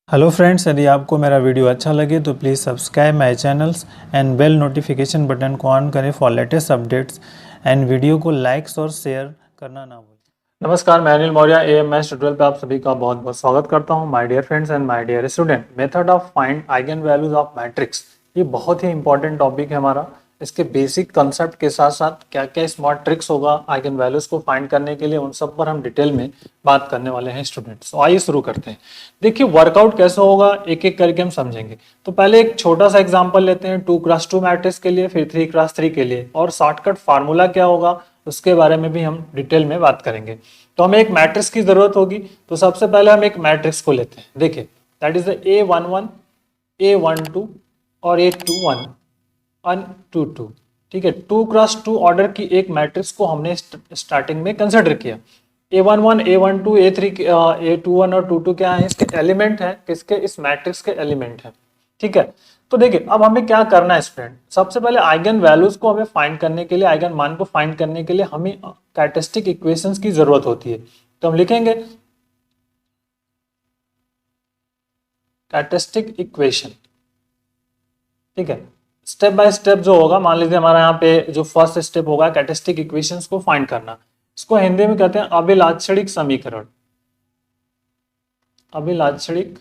Hello friends, यदि आपको मेरा वीडियो अच्छा लगे तो please subscribe my channels and bell notification button को ऑन करें for latest updates and video को लाइक्स और शेयर करना ना भूलें। नमस्कार, मैं अनिल मौर्य AMS ट्यूटोरियल पे आप सभी का बहुत बहुत स्वागत करता हूं। My dear friends and my dear student, method of find eigen values of matrix, ये बहुत ही इंपॉर्टेंट टॉपिक है हमारा। इसके बेसिक कंसेप्ट के साथ साथ क्या क्या स्मार्ट ट्रिक्स होगा आइगन वैल्यूज को फाइंड करने के लिए, उन सब पर हम डिटेल में बात करने वाले हैं स्टूडेंट्स। तो आइए शुरू करते हैं। देखिए वर्कआउट कैसे होगा एक एक करके हम समझेंगे। तो पहले एक छोटा सा एग्जांपल लेते हैं 2x2 मैट्रिक्स के लिए, फिर 3x3 के लिए, और शॉर्टकट फार्मूला क्या होगा उसके बारे में भी हम डिटेल में बात करेंगे। तो हमें एक मैट्रिक्स की जरूरत होगी, तो सबसे पहले हम एक मैट्रिक्स को लेते हैं। देखिए दैट इज A11 A12 और A21 और 22। ठीक है, 2x2 ऑर्डर की एक मैट्रिक्स को हमने स्टार्टिंग में कंसिडर किया। A11 A12 A3 A21 और 22 क्या है, इसके एलिमेंट है, किसके, इस मैट्रिक्स के एलिमेंट है। ठीक है, तो देखिए अब हमें क्या करना है स्टूडेंट, सबसे पहले आइगन वैल्यूज को हमें फाइंड करने के लिए, आइगन मान को फाइंड करने के लिए हमें कैरेक्टरिस्टिक इक्वेशंस की जरूरत होती है। तो हम लिखेंगे कैरेक्टरिस्टिक इक्वेशन। ठीक है, स्टेप बाय स्टेप जो होगा, मान लीजिए हमारा यहाँ पे जो फर्स्ट स्टेप होगा कैरेक्टरिस्टिक इक्वेशंस को फाइंड करना। इसको हिंदी में कहते हैं अभिलाक्षणिक समीकरण। अभिलाक्षणिक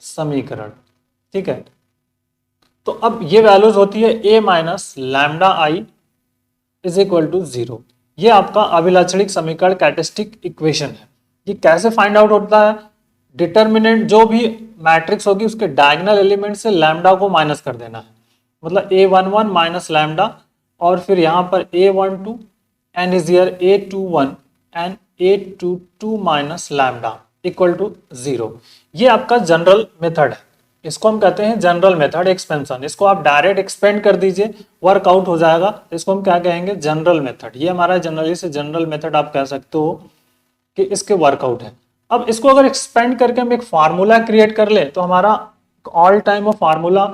समीकरण। ठीक है, तो अब ये वैल्यूज होती है a minus lambda I is equal to 0। ये आपका अभिलाक्षणिक समीकरण कैरेक्टरिस्टिक इक्वेशन है। ये कैसे फाइंड आउट होता है, डिटर्मिनेंट जो भी मैट्रिक्स होगी उसके डायगोनल एलिमेंट से लैम्डा को माइनस कर देना है। मतलब A11 माइनस लैम्डा, और फिर यहाँ पर A12 and is here A21 and A22 minus lambda equal to 0। ये आपका जनरल मेथड है, इसको हम कहते हैं जनरल मेथड एक्सपेंशन। इसको आप डायरेक्ट एक्सपेंड कर दीजिए, वर्कआउट हो जाएगा। इसको हम क्या कहेंगे, जनरल मेथड। ये हमारा जनरली से जनरल मेथड आप कह सकते हो कि इसके वर्कआउट है। अब इसको अगर एक्सपेंड करके हम एक फार्मूला क्रिएट कर ले तो हमारा ऑल टाइम वो फार्मूला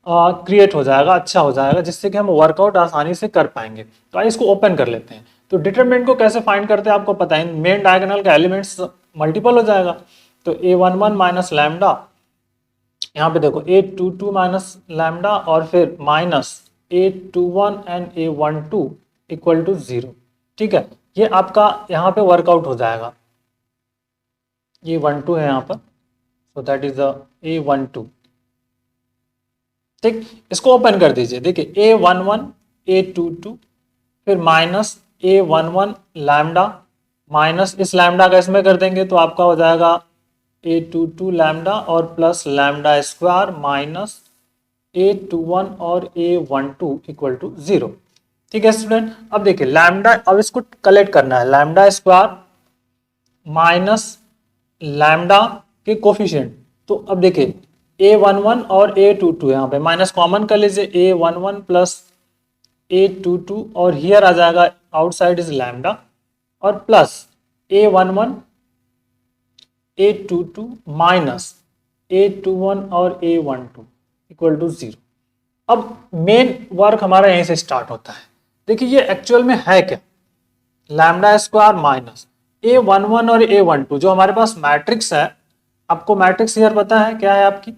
क्रिएट हो जाएगा, अच्छा हो जाएगा, जिससे कि हम वर्कआउट आसानी से कर पाएंगे। तो आइए इसको ओपन कर लेते हैं। तो डिटरमिनेंट को कैसे फाइंड करते हैं आपको पता है, मेन डायगोनल का एलिमेंट्स मल्टीपल हो जाएगा। तो A11 माइनस लैम्डा, यहाँ पे देखो A22 माइनस लैम्डा, और फिर minus A21 and A12 equal to 0। ठीक है, ये आपका यहाँ पे वर्कआउट हो जाएगा। ये 12 है यहाँ पर, so that is the A12। ठीक, इसको ओपन कर दीजिए। देखिए A11 A22 फिर माइनस A11 लैम्डा, माइनस इस लैम्डा का इसमें कर देंगे तो आपका हो जाएगा A22 लैम्डा और plus lambda square minus A21 और A12 इक्वल टू 0। ठीक है स्टूडेंट, अब देखिए लैम्डा, अब इसको कलेक्ट करना है, लैम्डा स्क्वायर माइनस लैम्डा के कोफिशिएंट। तो अब देखिए A11 और A22 यहाँ पे माइनस कॉमन कर लीजिए, A11 प्लस A22 और हियर आ जाएगा आउटसाइड इज लैम्डा, और plus A11 A22 minus A21 और A12 इक्वल टू 0। अब मेन वर्क हमारा यहीं से स्टार्ट होता है। देखिए ये एक्चुअल में है क्या, लैम्डा स्क्वायर माइनस A11 और A12 जो हमारे पास मैट्रिक्स है। आपको मैट्रिक्स हियर पता है क्या है आपकी,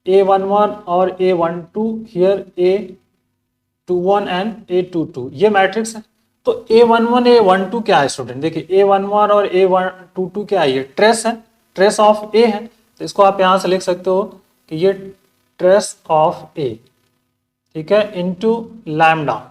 A11 और A12 here A21 and A22, ये मैट्रिक्स है। तो A11 A12 क्या है स्टूडेंट, देखिए A11 और A22 क्या है, ये ट्रेस है, ट्रेस ऑफ A है। तो इसको आप यहां से लिख सकते हो कि ये ट्रेस ऑफ A, ठीक है, इनटू लैम्डा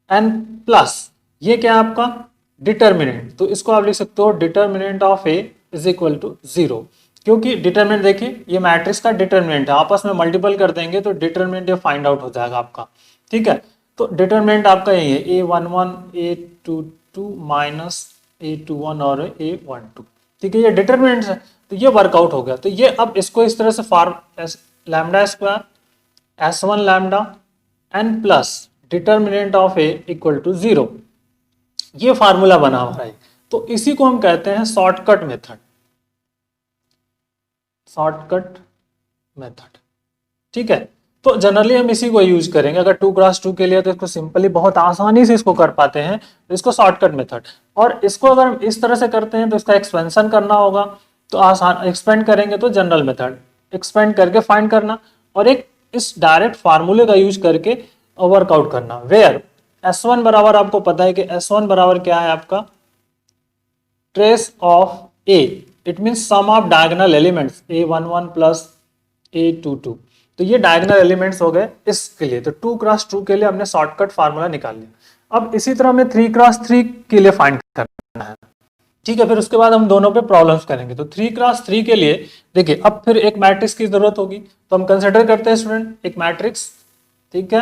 एंड प्लस ये क्या है आपका डिटर्मिनेंट। तो इसको आप लिख सकते हो determinant of A is equal to 0, क्योंकि डिटर्मिनेंट देखिए ये मैट्रिक्स का डिटर्मिनेंट है, आपस में मल्टीपल कर देंगे तो डिटर्मिनेंट ये फाइंड आउट हो जाएगा आपका। ठीक है, तो डिटर्मिनेंट आपका यही है A11 A22 माइनस A21 और A12। ठीक है, ये डिटर्मिनेंट है, तो ये वर्कआउट हो गया। तो ये अब इसको इस तरह से form lambda square S1 lambda n plus determinant of A equal to 0, ये फार्मूला बना हुआ है। तो इसी को हम कहते हैं शॉर्टकट मेथड, शॉर्टकट मेथड। ठीक है, तो जनरली हम इसी को यूज करेंगे। अगर 2x2 के लिए तो इसको सिंपली बहुत आसानी से इसको कर पाते हैं, तो इसको शॉर्टकट मेथड। और इसको अगर हम इस तरह से करते हैं तो इसका एक्सपेंशन करना होगा। तो आसान एक्सपेंड करेंगे तो जनरल मेथड एक्सपेंड करके फाइंड करना, और एक इस डायरेक्ट फार्मूले का यूज करके वर्कआउट करना, वेयर S1 बराबर आपको पता है कि S1 बराबर क्या है आपका trace of A, it mean sum of diagonal elements A11 plus A22। तो ये डायगोनल एलिमेंट्स हो गए इसके लिए, तो 2x2 के लिए हमने शॉर्टकट फार्मूला निकाल लिया। अब इसी तरह हमें 3x3 के लिए फाइंड करना है, ठीक है। फिर उसके बाद हम दोनों पे प्रॉब्लम्स करेंगे। तो 3x3 के लिए देखिए अब फिर एक मैट्रिक्स की जरूरत होगी, तो हम कंसिडर करते हैं स्टूडेंट एक मैट्रिक्स, ठीक है।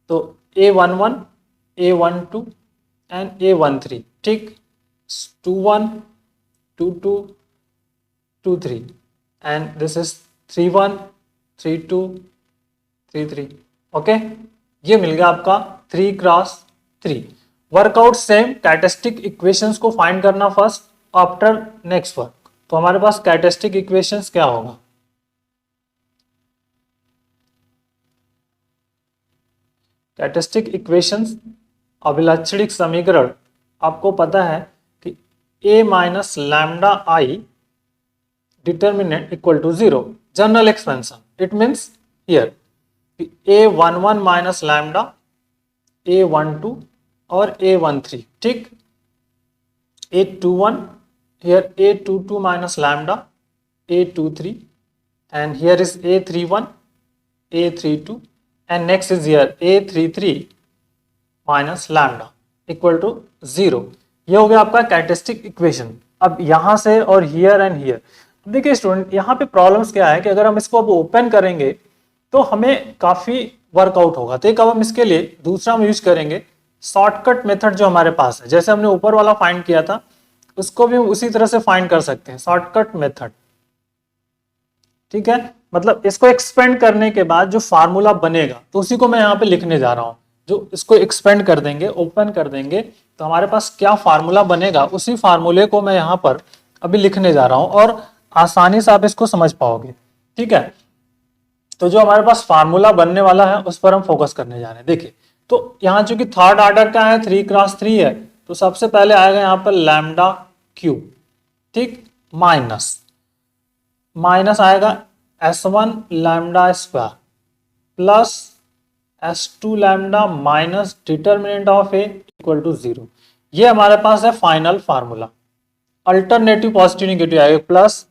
तो A11, A12 एंड A13, ठीक, 21, 22, 23 एंड दिस इज 31, 32, 33, ओके। ये मिल गया आपका 3x3। Workout same characteristic equations को फाइंड करना फर्स्ट आफ्टर नेक्स्ट वर्क। तो हमारे पास कैरेक्टरिस्टिक इक्वेशंस क्या होगा, कैरेक्टरिस्टिक इक्वेशंस अभिलाक्षणिक समीकरण आपको पता है कि A minus lambda I determinant equal to 0, general expansion, it means here A11 minus lambda A12 और A13, ठीक, A21 here A22 minus lambda A23 and here is A31, A32 and next is here A33 minus lambda equal to 0। ये हो गया आपका characteristic equation. अब यहां से और हियर एंड हियर, देखिए स्टूडेंट यहाँ पे प्रॉब्लम्स क्या है कि अगर हम इसको अब ओपन करेंगे तो हमें काफी वर्कआउट होगा। तो एक अब हम इसके लिए दूसरा हम यूज करेंगे शॉर्टकट मेथड जो हमारे पास है, जैसे हमने ऊपर वाला फाइंड किया था उसको भी उसी तरह से फाइंड कर सकते हैं, शॉर्टकट मेथड, ठीक है। मतलब इसको एक्सपेंड करने के बाद जो फार्मूला बनेगा तो उसी को मैं यहाँ पे लिखने जा रहा हूँ। जो इसको एक्सपेंड कर देंगे, ओपन कर देंगे, तो हमारे पास क्या फार्मूला बनेगा उसी फार्मूले को मैं यहाँ पर अभी लिखने जा रहा हूँ और आसानी से आप इसको समझ पाओगे, ठीक है। तो जो हमारे पास फार्मूला बनने वाला है उस पर हम फोकस करने जा रहे हैं। देखिए तो यहाँ चूंकि थर्ड ऑर्डर का है 3x3 है, तो सबसे पहले आएगा यहाँ पर लैम्डा क्यू, ठीक, माइनस आएगा S1 lambda square plus S2 lambda minus determinant of A equal to 0। ये हमारे पास है final formula. Alternative positive negative आएगा, प्लस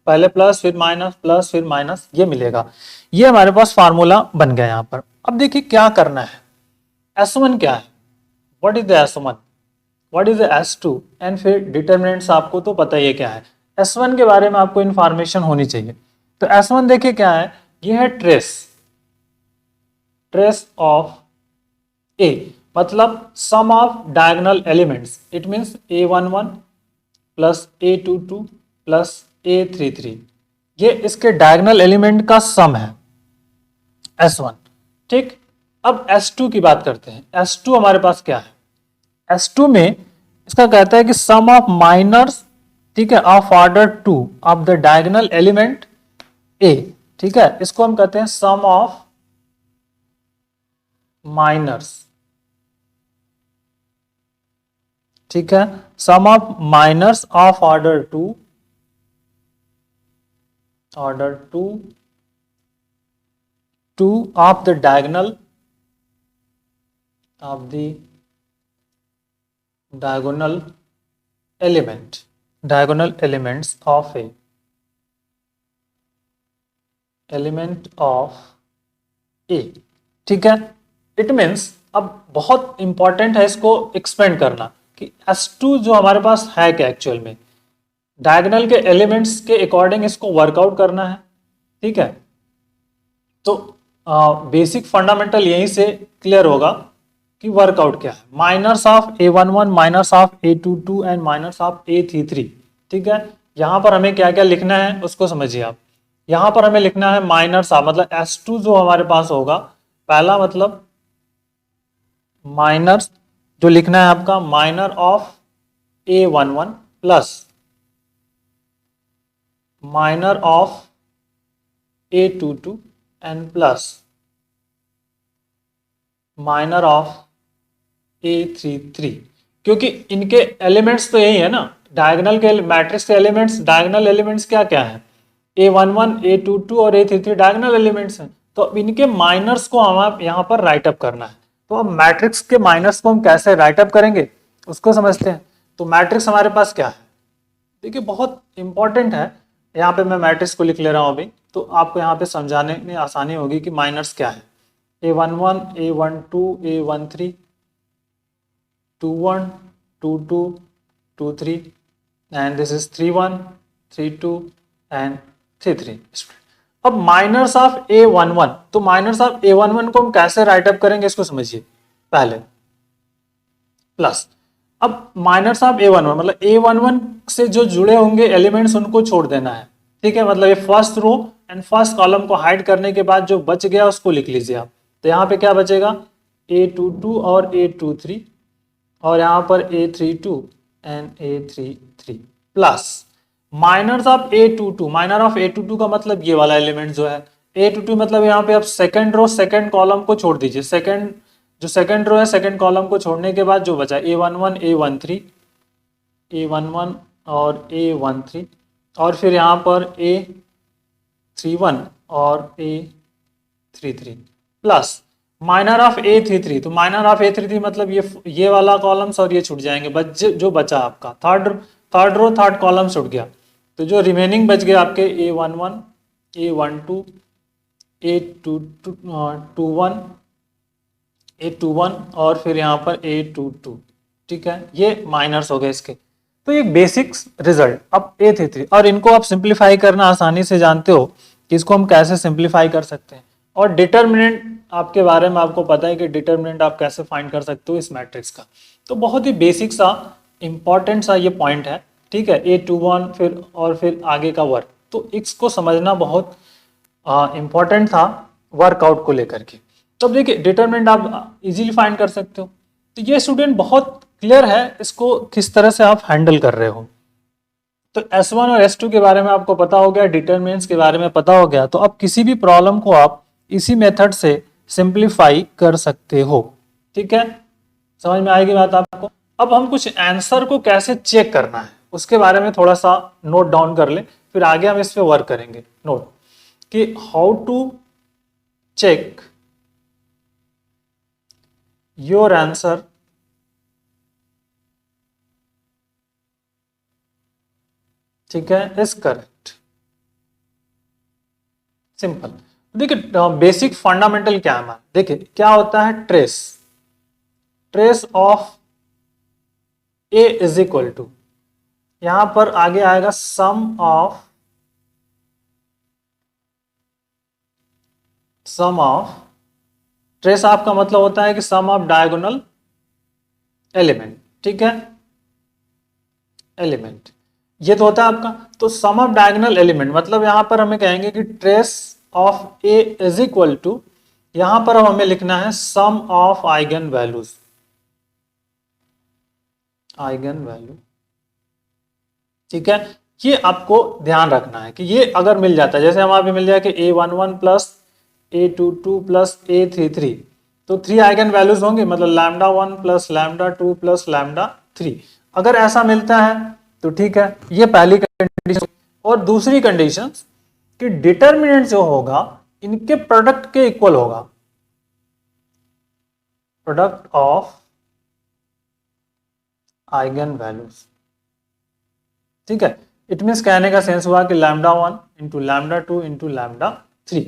पहले प्लस फिर माइनस प्लस फिर माइनस, ये मिलेगा। ये हमारे पास फार्मूला बन गया यहाँ पर। अब देखिए क्या करना है, S1 क्या है, what is the S1, what is the S2 and फिर डिटर्मिनेंट्स आपको तो पता ही है क्या है। S1 के बारे में आपको इंफॉर्मेशन होनी चाहिए। तो S1 देखिए क्या है, ये है ट्रेस ऑफ A, मतलब sum of diagonal elements, it means A11 plus A22 plus A33, ये इसके डायगोनल एलिमेंट का सम है S1, ठीक। अब S2 की बात करते हैं। S2 हमारे पास क्या है, S2 में इसका कहता है कि सम ऑफ माइनर्स, ठीक है, of order 2 of the diagonal element A, ठीक है, इसको हम कहते हैं सम ऑफ माइनर्स, ठीक है, sum of minors of order 2 of the diagonal elements of A, element of A, ठीक है। इट मीन्स अब बहुत इंपॉर्टेंट है इसको एक्सपेंड करना कि S2 जो हमारे पास है क्या एक्चुअल में, डायगोनल के एलिमेंट्स के अकॉर्डिंग इसको वर्कआउट करना है, ठीक है। तो बेसिक फंडामेंटल यहीं से क्लियर होगा कि वर्कआउट क्या है। Minus of A11 minus of A22 and minus of A33, ठीक है। यहां पर हमें क्या क्या लिखना है उसको समझिए आप। यहां पर हमें लिखना है माइनस ऑफ, मतलब S2 जो हमारे पास होगा, पहला मतलब माइनर जो लिखना है आपका minor of A11 plus minor of A22 and plus minor of A33, क्योंकि इनके एलिमेंट्स तो यही है ना, डायगोनल के मैट्रिक्स के एलिमेंट्स, डायगोनल एलिमेंट्स क्या क्या है, A11, A22 और A33 डायगोनल एलिमेंट्स हैं। तो अब इनके माइनर्स को हम यहाँ पर राइट अप करना है। तो अब मैट्रिक्स के माइनर्स को हम कैसे राइट अप करेंगे उसको समझते हैं। तो मैट्रिक्स हमारे पास क्या है, देखिए बहुत इंपॉर्टेंट है। यहाँ पे मैं मैट्रिक्स को लिख ले रहा हूँ अभी, तो आपको यहाँ पे समझाने में आसानी होगी कि माइनर्स क्या है। A11, A12, A13, 21, 22, 23 and this is 31, 32 and 33। अब माइनर्स ऑफ A11, तो माइनर्स ऑफ A11 को हम कैसे राइट अप करेंगे इसको समझिए पहले। प्लस अब माइनर्स ऑफ A11 मतलब A11 से जो जुड़े होंगे एलिमेंट्स उनको छोड़ देना है, ठीक है। मतलब ये first row and first column को हाइड करने के बाद जो बच गया उसको लिख लीजिए आप। तो यहाँ पे क्या बचेगा, A22 और A23 और यहाँ पर A32 and A33 plus minors of A22। Minor of A22 का मतलब ये वाला एलिमेंट जो है A22, मतलब यहाँ पे आप सेकंड रो सेकंड कॉलम को छोड़ दीजिए। सेकंड जो सेकंड रो है सेकंड कॉलम को छोड़ने के बाद जो बचा A11, A13, A11 और A13 और फिर यहाँ पर A31 और A33 plus minor of A33। तो माइनर ऑफ A33 मतलब ये वाला कॉलम्स और ये छूट जाएंगे। जो बचा आपका थर्ड रो थर्ड कॉलम छूट गया। तो जो रिमेनिंग बच गया आपके A11, A12, A21, A21 और फिर यहाँ पर A22, ठीक है। ये माइनर्स हो गए इसके। तो ये बेसिक रिजल्ट। अब A33 और इनको आप सिंप्लीफाई करना आसानी से जानते हो कि इसको हम कैसे सिंप्लीफाई कर सकते हैं। और डिटर्मिनेंट आपके बारे में आपको पता है कि डिटर्मिनेंट आप कैसे फाइंड कर सकते हो इस मैट्रिक्स का। तो बहुत ही बेसिक सा इंपॉर्टेंट सा ये पॉइंट है, ठीक है। A21 फिर आगे का वर्क, तो इसको समझना बहुत इंपॉर्टेंट था वर्कआउट को लेकर के। तो अब देखिए डिटर्मिनेंट आप इजीली फाइंड कर सकते हो। तो ये स्टूडेंट बहुत क्लियर है, इसको किस तरह से आप हैंडल कर रहे हो। तो S1 और S2 के बारे में आपको पता हो गया, डिटर्मिनेंट्स के बारे में पता हो गया। तो अब किसी भी प्रॉब्लम को आप इसी मेथड से सिंप्लीफाई कर सकते हो, ठीक है। समझ में आएगी बात आपको। अब हम कुछ आंसर को कैसे चेक करना है उसके बारे में थोड़ा सा नोट डाउन कर ले, फिर आगे हम इस पे वर्क करेंगे। नोट कि how to check your answer ठीक है इज करेक्ट। सिंपल। देखिए बेसिक फंडामेंटल क्या है, देखिए क्या होता है, trace of A is equal to, यहां पर आगे आएगा सम ऑफ ट्रेस ऑफ का मतलब होता है कि सम ऑफ डायगोनल एलिमेंट, ठीक है। एलिमेंट ये तो होता है आपका। तो सम ऑफ डायगोनल एलिमेंट मतलब यहां पर हमें कहेंगे कि trace of A is equal to, यहां पर हमें लिखना है सम ऑफ आइगन वैल्यूज, ठीक है। ये आपको ध्यान रखना है कि ये अगर मिल जाता है, जैसे हमारे मिल जाए कि A11 plus A22 plus A33, तो 3 आइगन वैल्यूज होंगे, मतलब λ1 प्लस λ2 प्लस λ3। अगर ऐसा मिलता है तो ठीक है, ये पहली कंडीशन। और दूसरी कंडीशन कि डिटर्मिनेंट जो होगा इनके प्रोडक्ट के इक्वल होगा, प्रोडक्ट ऑफ आइगन वैल्यूज, ठीक है। इट मीन्स कहने का सेंस हुआ कि λ1 इंटू λ2 इंटू λ3।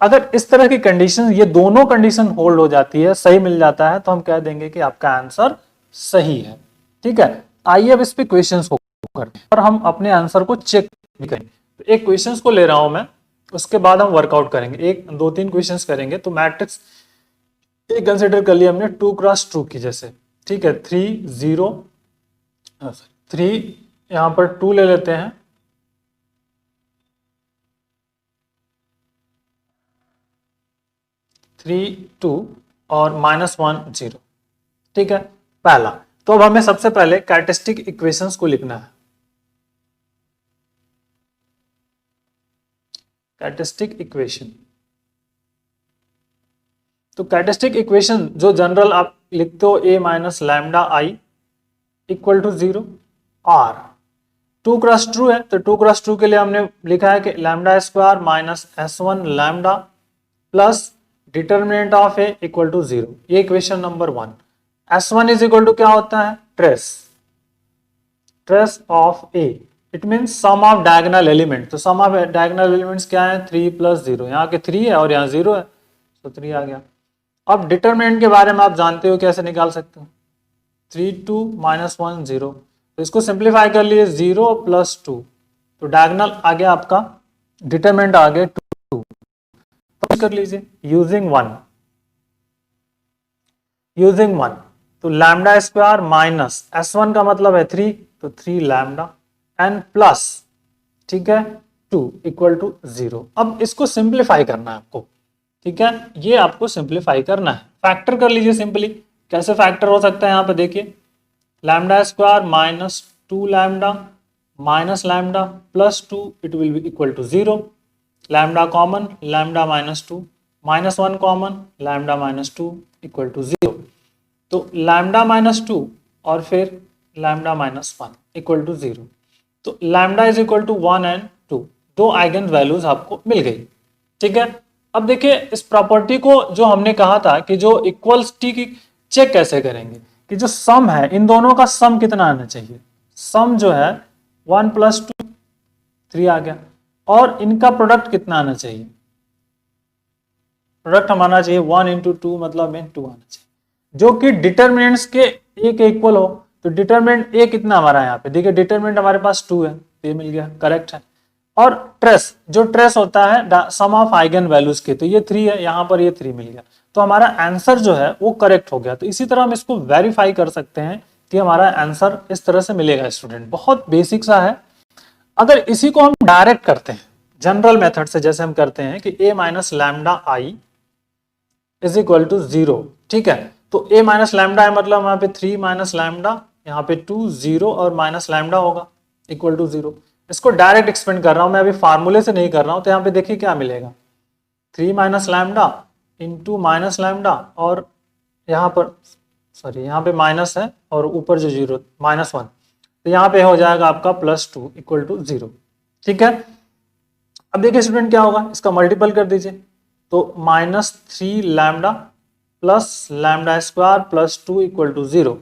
अगर इस तरह की कंडीशन, ये दोनों कंडीशन होल्ड हो जाती है, सही मिल जाता है, तो हम कह देंगे कि आपका आंसर सही है, ठीक है। आइए अब इस पे क्वेश्चंस को करते हैं और हम अपने आंसर को चेक भी करेंगे। तो एक क्वेश्चंस को ले रहा हूं मैं, उसके बाद हम वर्कआउट करेंगे, एक दो तीन क्वेश्चंस करेंगे। तो मैट्रिक्स एक कंसिडर कर लिया हमने 2x2 की जैसे, ठीक है। 3 0 3 यहां पर 2 ले लेते हैं, 3 2 और -1 0, ठीक है पहला। तो अब हमें सबसे पहले कैरेक्टरिस्टिक इक्वेशंस को लिखना है। कैरेक्टरिस्टिक इक्वेशन, तो कैरेक्टरिस्टिक इक्वेशन जो जनरल आप लिखते हो A minus lambda I equal to 0 और 2 क्रॉस ट्रू है, तो 2 क्रॉस ट्रू के लिए हमने लिखा है कि lambda square minus S1 lambda plus determinant of A equal to 0। ये equation number 1। S1 is equal to क्या होता है? Trace of A, it means sum of diagonal element. तो सम ऑफ डायगोनल एलिमेंट्स क्या है? 3 प्लस 0। यहाँ के 3 है और यहाँ 0 है, तो 3 आ गया। अब डिटर्मिनेंट के बारे में आप जानते हो, कैसे निकाल सकते हो? 3 2 माइनस 1 0। तो इसको सिंप्लीफाई कर लिए 0 प्लस 2, तो डायगोनल आ गया आपका, डिटरमिनेंट आ गया 2। तो कर लीजिए यूजिंग 1। तो लैम्डा स्क्वायर माइनस S1 का मतलब है 3, तो 3 लैम्डा एन प्लस, ठीक है, 2 इक्वल टू 0। अब इसको सिंप्लीफाई करना है आपको, ठीक है, ये आपको सिंप्लीफाई करना है। फैक्टर कर लीजिए सिंपली। कैसे फैक्टर हो सकता है? यहाँ पे देखिए, lambda square minus 2 lambda minus lambda plus 2, it will be equal to 0। Lambda common, lambda minus 2 माइनस 1 common, lambda minus 2 equal to 0। तो लैम्डा माइनस 2 और फिर लैम्डा माइनस 1 इक्वल टू 0। तो lambda is equal to 1 and 2, दो eigen values आपको मिल गई, ठीक है। अब देखिए इस प्रॉपर्टी को जो हमने कहा था कि जो इक्वलिटी की चेक कैसे करेंगे, कि जो सम है इन दोनों का सम कितना आना चाहिए। सम जो है 1 प्लस 2 3 आ गया, और इनका प्रोडक्ट कितना आना चाहिए? प्रोडक्ट हम आना चाहिए 1 इंटू 2 मतलब में 2 आना चाहिए, जो कि डिटर्मिनेंट्स के ए के इक्वल हो। तो डिटर्मिनेंट ए कितना हमारा यहाँ पे देखिए, डिटर्मिनेंट हमारे पास 2 है, ये मिल गया, करेक्ट है। और ट्रेस, जो ट्रेस होता है सम ऑफ आइगन वैल्यूज के, तो ये 3 है, यहाँ पर ये 3 मिल गया, तो हमारा आंसर जो है वो करेक्ट हो गया। तो इसी तरह हम इसको वेरीफाई कर सकते हैं कि हमारा आंसर इस तरह से मिलेगा। स्टूडेंट बहुत बेसिक सा है। अगर इसी को हम डायरेक्ट करते हैं जनरल मेथड से, जैसे हम करते हैं कि a minus lambda I is equal to 0, ठीक है। तो a माइनस लैम्डा है मतलब यहाँ पे 3 माइनस लैम्डा, यहाँ पे 2 0 और माइनस लैम्डा होगा इक्वल टू 0। इसको डायरेक्ट एक्सपेंड कर रहा हूं मैं, अभी फार्मूले से नहीं कर रहा हूं। तो यहाँ पे देखिए क्या मिलेगा, 3 minus lambda into minus lambda, और यहाँ पर सॉरी यहाँ पे माइनस है और ऊपर जो 0 माइनस 1, तो यहाँ पे हो जाएगा आपका प्लस 2 इक्वल टू 0, ठीक है। अब देखिए स्टूडेंट क्या होगा, इसका मल्टीपल कर दीजिए, तो minus 3 lambda plus lambda square plus 2 equal to 0।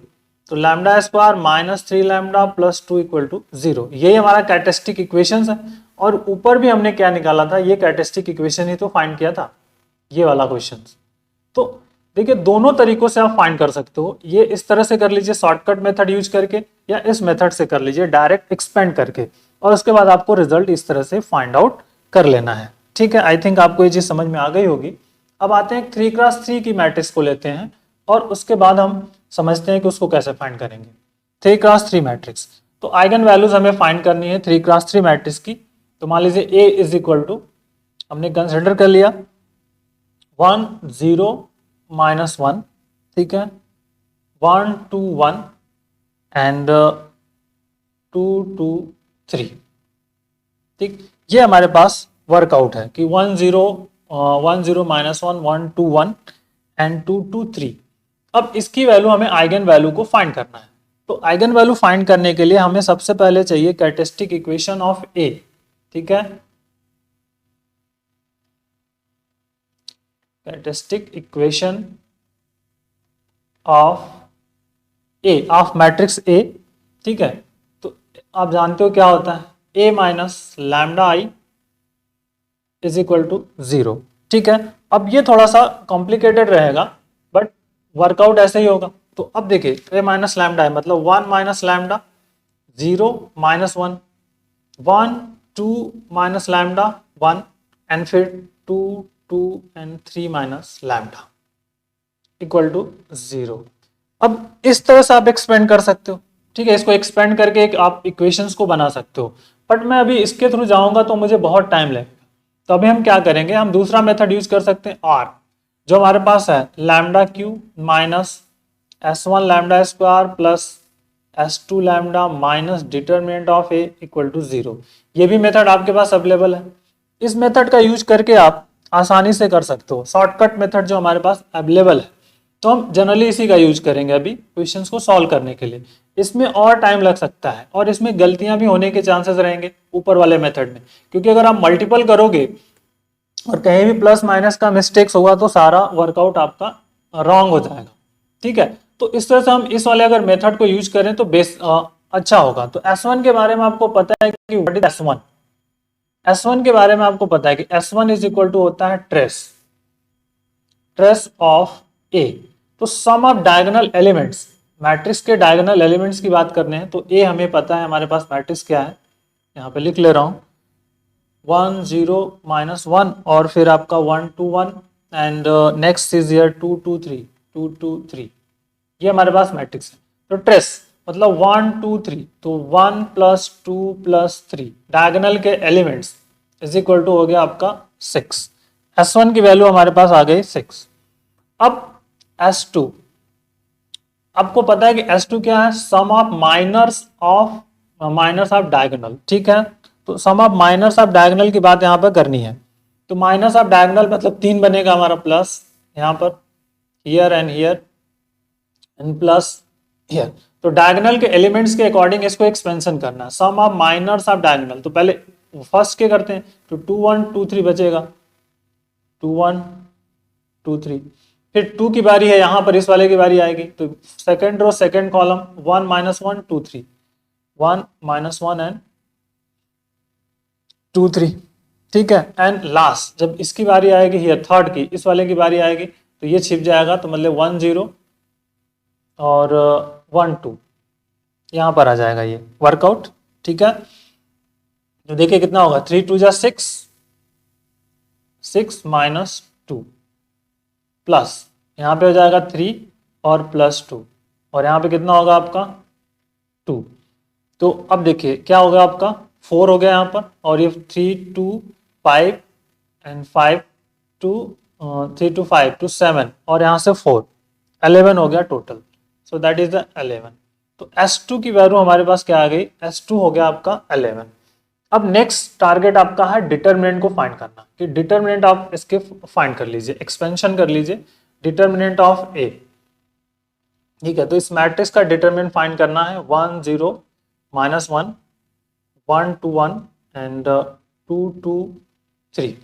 तो lambda square minus 3 lambda plus 2 equal to 0, यही हमारा कैरेक्टरिस्टिक इक्वेशन है। और ऊपर भी हमने क्या निकाला था, ये कैरेक्टरिस्टिक इक्वेशन ही तो फाइंड किया था, ये वाला क्वेश्चन। तो देखिए दोनों तरीकों से आप फाइंड कर सकते हो, ये इस तरह से कर लीजिए शॉर्टकट मेथड यूज करके, या इस मेथड से कर लीजिए डायरेक्ट एक्सपेंड करके, और उसके बाद आपको रिजल्ट इस तरह से फाइंड आउट कर लेना है, ठीक है। आई थिंक आपको ये चीज समझ में आ गई होगी। अब आते हैं 3x3 की मैट्रिक्स को लेते हैं, और उसके बाद हम समझते हैं कि उसको कैसे फाइंड करेंगे। 3x3 मैट्रिक्स, तो आइगन वैल्यूज हमें फाइंड करनी है 3x3 मैट्रिक्स की। तो मान लीजिए A इज इक्वल टू, हमने कंसिडर कर लिया 1 0 माइनस 1, ठीक है, 1 2 1 एंड 2 2 3, ठीक। ये हमारे पास वर्कआउट है कि 1 0 माइनस 1 1 2 1 एंड 2 2 3। अब इसकी वैल्यू हमें आइगन वैल्यू को फाइंड करना है। तो आइगन वैल्यू फाइंड करने के लिए हमें सबसे पहले चाहिए कैरेक्टरिस्टिक इक्वेशन ऑफ ए, ठीक है, characteristic equation of A, of matrix A, ठीक है। तो आप जानते हो क्या होता है, A minus lambda I is equal to 0, ठीक है। अब ये थोड़ा सा कॉम्प्लिकेटेड रहेगा, बट वर्कआउट ऐसे ही होगा। तो अब देखिए ए माइनस लैम्डा है मतलब 1 minus lambda, 0 minus 1 1 2 minus lambda 1 and फिर 2 2 and 3 minus lambda equal to 0। अब इस तरह से आप एक्सपेंड कर सकते हो, ठीक है। इसको एक्सपेंड करके एक आप इक्वेशंस को बना सकते हो, बट मैं अभी इसके थ्रू जाऊंगा तो मुझे बहुत टाइम लगेगा। तो अभी हम क्या करेंगे, हम दूसरा मेथड यूज कर सकते हैं आर, जो हमारे पास है lambda cube minus S1 lambda square plus S2 lambda minus determinant of A equal to 0। ये भी मेथड आपके पास अवेलेबल है। इस मेथड का यूज करके आप आसानी से कर सकते हो, शॉर्टकट मेथड जो हमारे पास अवेलेबल है। तो हम जनरली इसी का यूज करेंगे अभी क्वेश्चंस को सॉल्व करने के लिए। इसमें और टाइम लग सकता है और इसमें गलतियां भी होने के चांसेस रहेंगे ऊपर वाले मेथड में, क्योंकि अगर आप मल्टीपल करोगे और कहीं भी प्लस माइनस का मिस्टेक्स हुआ तो सारा वर्कआउट आपका रॉन्ग हो जाएगा। ठीक है, तो इस तरह से हम इस वाले अगर मेथड को यूज करें तो बेस अच्छा होगा। तो S1 के बारे में आपको पता है कि व्हाट इज S1। S1 के बारे में आपको पता है कि S1 इज इक्वल टू होता है ट्रेस ऑफ ए। तो sum of diagonal elements, matrix के डायगोनल एलिमेंट्स की बात करने हैं तो ए हमें पता है, हमारे पास मैट्रिक्स क्या है, यहाँ पे लिख ले रहा हूँ 1 0 -1 और फिर आपका 1 2 1 एंड नेक्स्ट इज हियर 2 2 3 2 2 3। ये हमारे पास मैट्रिक्स है। तो ट्रेस मतलब 1 2 3, तो 1 + 2 + 3 डायगोनल के एलिमेंट्स इज इक्वल टू हो गया आपका 6। S1 की वैल्यू हमारे पास आ गई 6। अब S2 आपको पता है कि S2 क्या है, sum of minors of diagonal. ठीक है, तो sum of minors of diagonal की बात यहाँ पर करनी है। तो माइनस ऑफ डायगोनल मतलब 3 बनेगा हमारा प्लस यहाँ पर हियर एंड प्लस हियर। तो डायगोनल के एलिमेंट्स के अकॉर्डिंग इसको एक्सपेंशन करना है। Sum of minors of diagonal, तो पहले फर्स्ट के करते हैं, तो 2 1 2 3 बचेगा, 2 1 2 3। फिर 2 की बारी है, यहां पर इस वाले की बारी आएगी, तो second row second column 1 -1 2 3 1 -1 and 2 3। ठीक है, एंड लास्ट जब इसकी बारी आएगी हियर थर्ड की, इस वाले की बारी आएगी तो ये छिप जाएगा, तो मतलब 1 0 और 1 2 यहां पर आ जाएगा ये वर्कआउट। ठीक है, तो देखिए कितना होगा, 3 2 जा 6 6 -2 प्लस यहाँ पे हो जाएगा 3 और +2 और यहाँ पे कितना होगा आपका 2। तो अब देखिए क्या होगा आपका 4 हो गया यहाँ पर, और ये 3 2 5 एंड 5 2 3 2 5 2 7 और यहाँ से 4 11 हो गया total. So that is the 11। तो S2 की वैल्यू हमारे पास क्या आ गई, S2 हो गया आपका 11। अब नेक्स्ट टारगेट आपका है डिटर्मिनेंट को फाइंड करना, कि डिटर्मिनेंट आप इसके फाइंड कर लीजिए, एक्सपेंशन कर लीजिए डिटर्मिनेंट ऑफ ए। ठीक है, तो इस मैट्रिक्स का डिटर्मिनेंट फाइंड करना है 1 0 -1 1 2 1 एंड 2 2 3।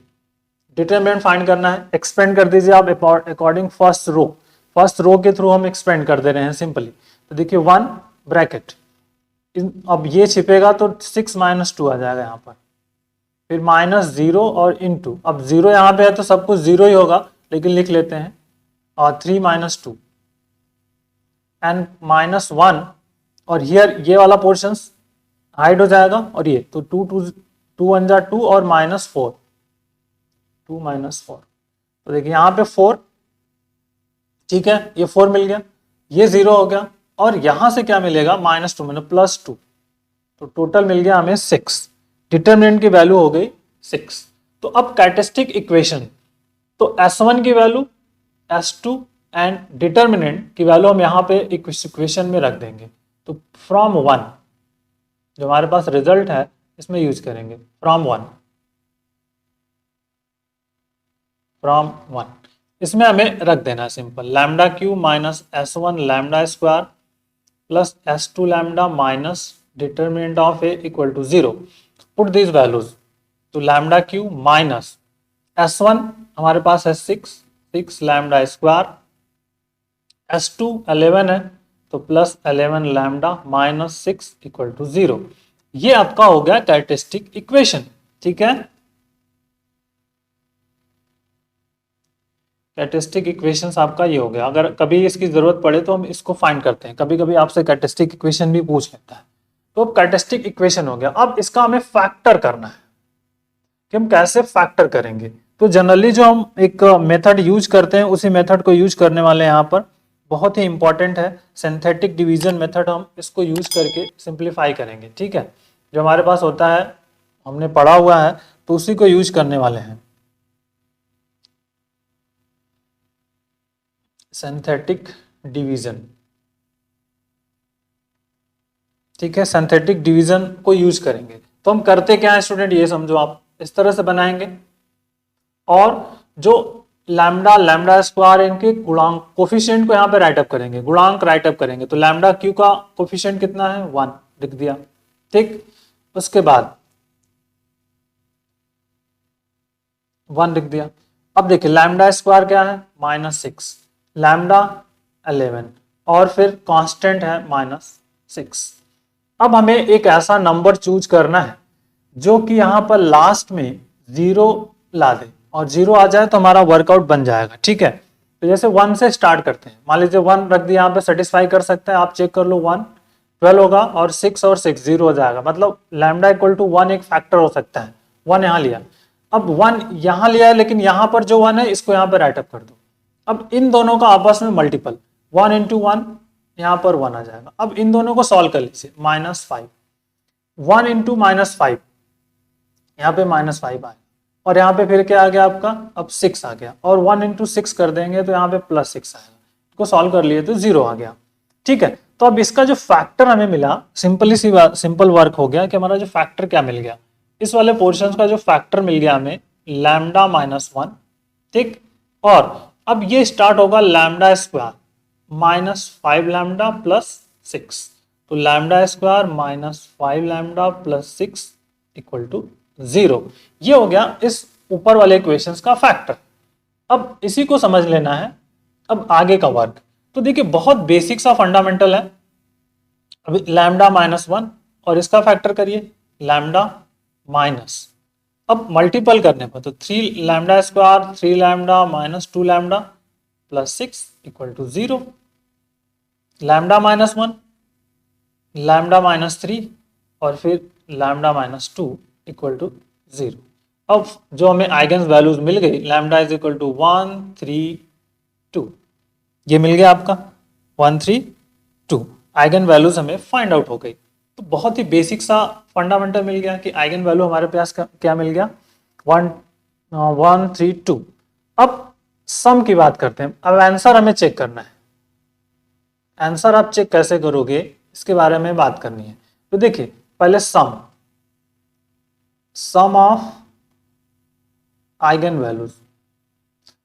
डिटर्मिनेंट फाइंड करना है, एक्सपेंड कर दीजिए आप अकॉर्डिंग फर्स्ट रो के थ्रू हम एक्सपेंड कर दे रहे हैं सिंपली। तो देखिए 1 ब्रैकेट, अब ये छिपेगा तो 6 -2 आ जाएगा यहाँ पर, फिर -0 और इनटू, अब 0 यहाँ पे है तो सब कुछ 0 ही होगा, लेकिन लिख लेते हैं, और 3 -2 एंड -1 और हियर ये वाला पोर्शन हाइड हो जाएगा, और ये तो 2 1 जा 2 और -4 2 -4। तो देखिए यहाँ पे 4, ठीक है, ये 4 मिल गया, ये 0 हो गया, और यहां से क्या मिलेगा -2 मतलब +2, तो टोटल मिल गया हमें 6। डिटर्मिनेंट की वैल्यू हो गई 6। तो अब कैरेक्टरिस्टिक इक्वेशन, तो S1 की वैल्यू, S2 एंड डिटर्मिनेंट की वैल्यू हम यहाँ पे इक्वेशन में रख देंगे। तो फ्रॉम 1 जो हमारे पास रिजल्ट है इसमें यूज करेंगे, फ्रॉम 1 इसमें हमें रख देना है simple, λ³ -S1 λ² plus S2 lambda minus determinant of A equal to 0। Put this values, तो λ³ माइनस S1 हमारे पास है 6 λ², S2 11 है तो plus 11 lambda minus 6 equal to 0। ये आपका हो गया कैरेक्टरिस्टिक इक्वेशन। ठीक है, कैरेक्टरिस्टिक इक्वेशंस आपका ये हो गया। अगर कभी इसकी जरूरत पड़े तो हम इसको फाइंड करते हैं, कभी कभी आपसे कैरेक्टरिस्टिक इक्वेशन भी पूछ लेता है। तो अब कैरेक्टरिस्टिक इक्वेशन हो गया, अब इसका हमें फैक्टर करना है कि हम कैसे फैक्टर करेंगे। तो जनरली जो हम एक मेथड यूज करते हैं उसी मेथड को यूज करने वाले यहाँ पर, बहुत ही इंपॉर्टेंट है सिंथेटिक डिवीजन मेथड, हम इसको यूज करके सिंप्लीफाई करेंगे। ठीक है, जो हमारे पास होता है हमने पढ़ा हुआ है तो उसी को यूज करने वाले हैं, सिंथेटिक डिवीजन। ठीक है, सिंथेटिक डिवीजन को यूज करेंगे। तो हम करते क्या है स्टूडेंट, ये समझो, आप इस तरह से बनाएंगे और जो लैम्डा लैम्डा स्क्वायर इनके गुणांक कोफिशिएंट को यहाँ पे राइट अप करेंगे, गुणांक राइट अप करेंगे, तो लैम्डा क्यू का कोफिशिएंट कितना है 1 लिख दिया। ठीक, उसके बाद 1 लिख दिया। अब देखिए लैम्डा स्क्वायर क्या है -6, लैम्डा 11 और फिर कांस्टेंट है -6। अब हमें एक ऐसा नंबर चूज करना है जो कि यहाँ पर लास्ट में 0 ला दे, और 0 आ जाए तो हमारा वर्कआउट बन जाएगा। ठीक है, तो जैसे 1 से स्टार्ट करते हैं, मान लीजिए 1 रख दिया यहाँ पे, सेटिस्फाई कर सकते हैं, आप चेक कर लो 1 12 होगा और 6 और 6 0 हो जाएगा, मतलब लैम्डा इक्वल टू 1 एक फैक्टर हो सकता है। 1 यहाँ लिया, अब 1 यहाँ लिया है, लेकिन यहाँ पर जो 1 है इसको यहाँ पे राइट अप कर दो। अब इन दोनों का आपस में मल्टीपल 1 इंटू 1, यहाँ पर 1 आ जाएगा। अब इन दोनों को सॉल्व कर लीजिए, -5 1 इंटू -5, यहाँ पे -5 आएगा, और यहाँ पे फिर क्या आ गया आपका, अब 6 आ गया, और 1 इंटू 6 कर देंगे तो यहाँ पे +6 आएगा, इसको सॉल्व कर लिए तो 0 आ गया। ठीक है, तो अब इसका जो फैक्टर हमें मिला, सिंपल वर्क हो गया कि हमारा जो फैक्टर क्या मिल गया, इस वाले पोर्शन का जो फैक्टर मिल गया हमें लैम्डा -1। ठीक, और अब ये स्टार्ट होगा लैम्डा स्क्वायर -5 लैम्डा +6, तो lambda square -5 lambda +6 equal to 0। ये हो गया इस ऊपर वाले इक्वेशंस का फैक्टर। अब इसी को समझ लेना है अब आगे का वर्क। तो देखिए बहुत बेसिक सा फंडामेंटल है। अभी लैम्डा -1 और इसका फैक्टर करिए लैम्डा माइनस, अब मल्टीपल करने पर तो 3 lambda square 3 lambda -2 lambda +6 equal to 0, lambda -1 lambda -3 और फिर लैम्डा -2 इक्वल टू 0। अब जो हमें आइगन वैल्यूज मिल गई, लैम्डा इज इक्वल टू 1 3 2, ये मिल गया आपका 1 3 2, आइगन वैल्यूज हमें फाइंड आउट हो गई। तो बहुत ही बेसिक सा फंडामेंटल मिल गया कि आइगन वैल्यू हमारे पास क्या मिल गया 1 3 2। अब सम की बात करते हैं, अब आंसर हमें चेक करना है। आंसर आप चेक कैसे करोगे इसके बारे में बात करनी है। तो देखिए पहले sum of eigen values,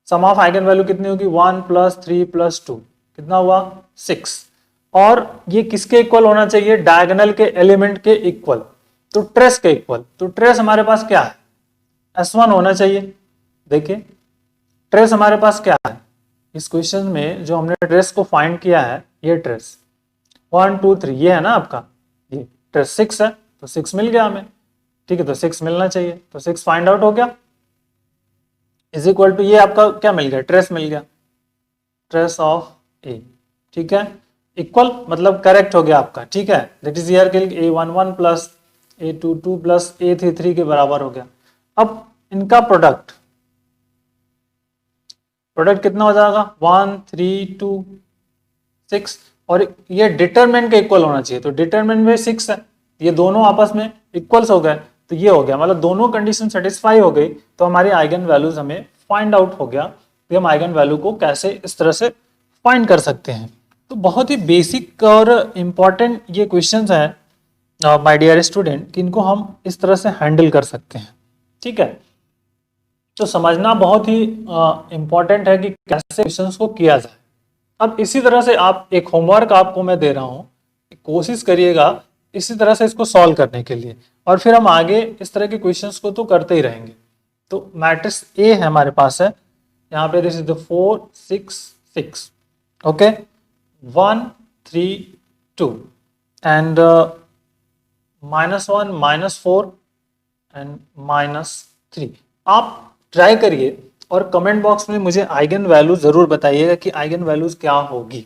sum of eigen value कितनी होगी 1 + 3 + 2 कितना हुआ 6, और ये किसके इक्वल होना चाहिए, डायगोनल के एलिमेंट के इक्वल, तो ट्रेस के इक्वल। तो ट्रेस हमारे पास क्या है S1 होना चाहिए। देखिए ट्रेस हमारे पास क्या है इस क्वेश्चन में, जो हमने ट्रेस को फाइंड किया है, ये ट्रेस 1 2 3 ये है ना आपका, ये ट्रेस 6 है, तो 6 मिल गया हमें। ठीक है, तो 6 मिलना चाहिए, तो 6 फाइंड आउट हो गया, इज इक्वल टू ये आपका क्या मिल गया, ट्रेस मिल गया, ट्रेस ऑफ ए। ठीक है, इक्वल मतलब करेक्ट हो गया आपका। ठीक है, that is here A11 + A22 + A33 के बराबर हो गया। अब इनका प्रोडक्ट कितना हो जाएगा 1 3 2 6, और ये डिटरमिनेंट के इक्वल होना चाहिए, तो डिटरमिनेंट में 6 है, ये दोनों आपस में इक्वल्स हो गए, तो ये हो गया, मतलब दोनों कंडीशन सेटिस्फाई हो गई, तो हमारी आइगन वैल्यूज हमें फाइंड आउट हो गया कि हम आइगन वैल्यू को कैसे इस तरह से फाइंड कर सकते हैं। तो बहुत ही बेसिक और इम्पॉर्टेंट ये क्वेश्चंस हैं माय डियर स्टूडेंट, कि इनको हम इस तरह से हैंडल कर सकते हैं। ठीक है, तो समझना बहुत ही इम्पॉर्टेंट है कि कैसे क्वेश्चंस को किया जाए। अब इसी तरह से आप एक होमवर्क आपको मैं दे रहा हूँ, कोशिश करिएगा इसी तरह से इसको सॉल्व करने के लिए, और फिर हम आगे इस तरह के क्वेश्चंस को तो करते ही रहेंगे। तो मैट्रिक्स ए है हमारे पास है यहाँ पे, this is the 4 6 6, okay 1 3 2 and -1 -4 and -3। आप ट्राई करिए और कमेंट बॉक्स में मुझे आइगन वैल्यू जरूर बताइएगा कि आइगन वैल्यूज क्या होगी।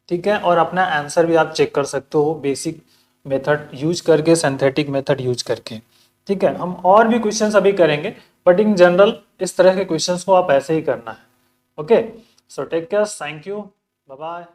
ठीक है, और अपना आंसर भी आप चेक कर सकते हो बेसिक मेथड यूज करके, सिंथेटिक मेथड यूज करके। ठीक है, हम और भी क्वेश्चंस अभी करेंगे, बट इन जनरल इस तरह के क्वेश्चंस को आप ऐसे ही करना है। Okay, so take care, thank you, bye bye.